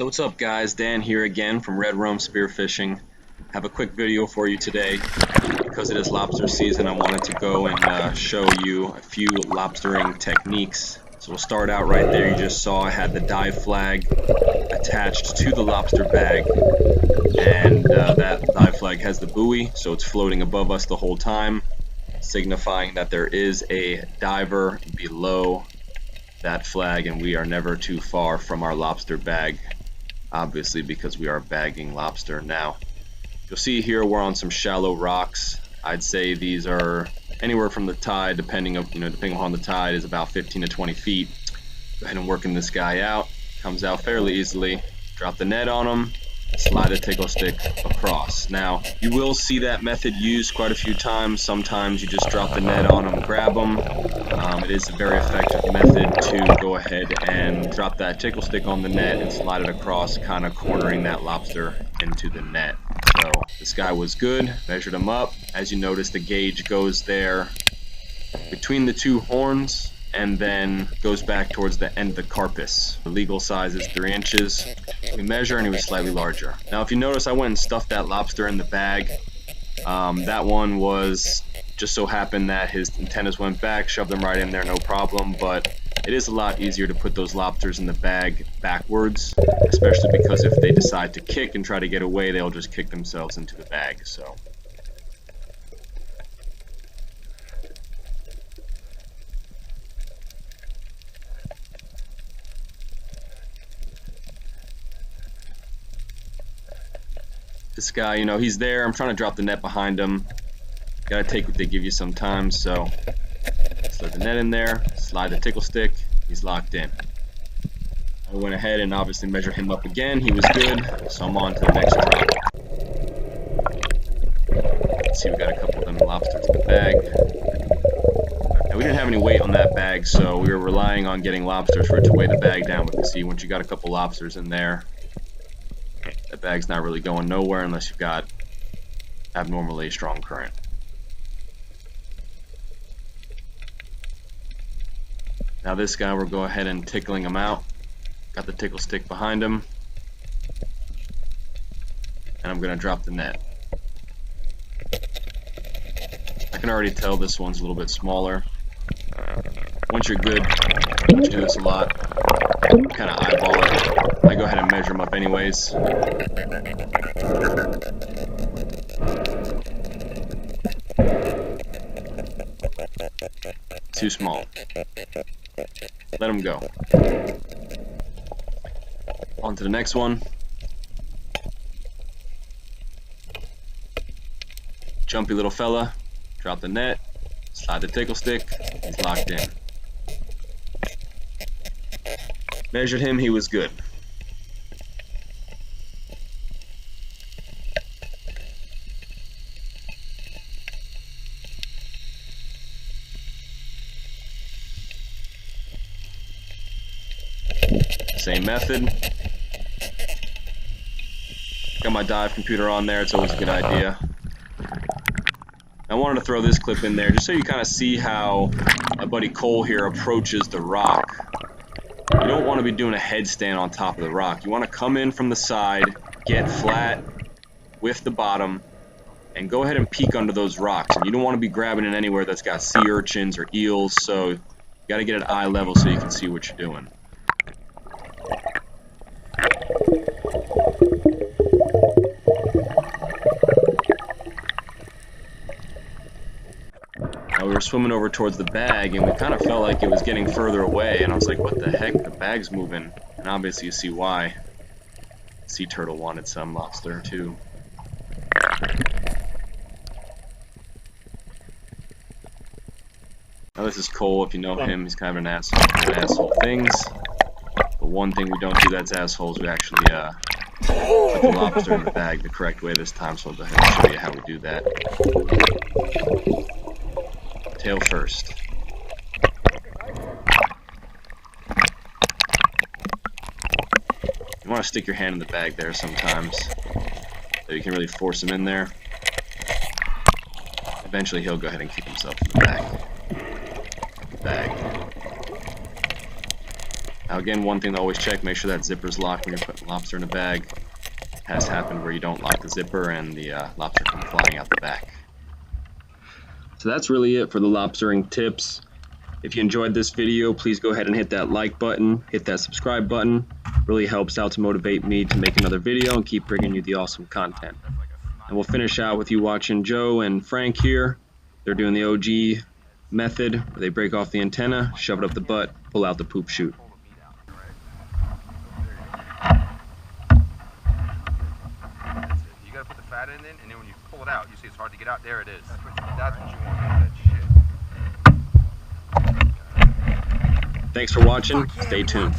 So what's up guys, Dan here again from Red Roam Spearfishing. Have a quick video for you today. Because it is lobster season, I wanted to go and show you a few lobstering techniques. So we'll start out right there. You just saw I had the dive flag attached to the lobster bag, and that dive flag has the buoy, so it's floating above us the whole time, signifying that there is a diver below that flag and we are never too far from our lobster bag, obviously because we are bagging lobster. Now you'll see here we're on some shallow rocks. I'd say these are anywhere from the tide, depending upon the tide, is about 15 to 20 feet. Go ahead and working this guy out. Comes out fairly easily. Drop the net on him, slide a tickle stick across. Now you will see that method used quite a few times. Sometimes you just drop the net on them, grab them. It is a very effective method to go ahead and drop that tickle stick on the net and slide it across, kind of cornering that lobster into the net. So this guy was good. Measured him up. As you notice, the gauge goes there between the two horns and then goes back towards the end of the carpus. The legal size is 3 inches. We measure and he was slightly larger. Now if you notice, I went and stuffed that lobster in the bag. That one was just so happened that his antennas went back, shoved them right in there, no problem, but it is a lot easier to put those lobsters in the bag backwards, especially because if they decide to kick and try to get away, they'll just kick themselves into the bag. So this guy, he's there. I'm trying to drop the net behind him. Gotta take what they give you sometimes, so slide the net in there, slide the tickle stick, he's locked in. I went ahead and obviously measured him up again. He was good, so I'm on to the next drop. Let's see, we got a couple of them lobsters in the bag. Now, we didn't have any weight on that bag, so we were relying on getting lobsters for it to weigh the bag down. But you see, once you got a couple lobsters in there, that bag's not really going nowhere unless you've got abnormally strong current. Now this guy, we'll go ahead and tickling him out. Got the tickle stick behind him. And I'm gonna drop the net. I can already tell this one's a little bit smaller. Once you're good, you do this a lot, kind of eyeball it. I go ahead and measure them up anyways. Too small. Let them go. On to the next one. Jumpy little fella. Drop the net. Slide the tickle stick. He's locked in. Measured him. He was good. Same method. Got my dive computer on there, it's always a good idea. I wanted to throw this clip in there just so you kind of see how my buddy Cole here approaches the rock. You don't want to be doing a headstand on top of the rock. You want to come in from the side, get flat with the bottom, and go ahead and peek under those rocks. And you don't want to be grabbing in anywhere that's got sea urchins or eels, so you got to get at eye level so you can see what you're doing. We were swimming over towards the bag and we kind of felt like it was getting further away, and I was like, what the heck, the bag's moving. And obviously you see why. Sea turtle wanted some lobster too. Now this is Cole. If you know him, he's kind of an asshole. Asshole things. But one thing we don't do that's assholes, we actually put the lobster in the bag the correct way this time, so I'll go ahead and show you how we do that. Tail first. You want to stick your hand in the bag there sometimes, so you can really force him in there. Eventually he'll go ahead and kick himself in the bag. Now again, one thing to always check, make sure that zipper's locked when you're putting lobster in a bag. Has happened where you don't lock the zipper and the lobster come flying out the back. So that's really it for the lobstering tips. If you enjoyed this video, please go ahead and hit that like button, hit that subscribe button. Really helps out to motivate me to make another video and keep bringing you the awesome content. And we'll finish out with you watching Joe and Frank here. They're doing the OG method where they break off the antenna, shove it up the butt, pull out the poop chute. You gotta put the fat in it, and then when you pull it out, you see it's hard to get out. There it is. That's what you want. That shit. Thanks for watching. Stay tuned.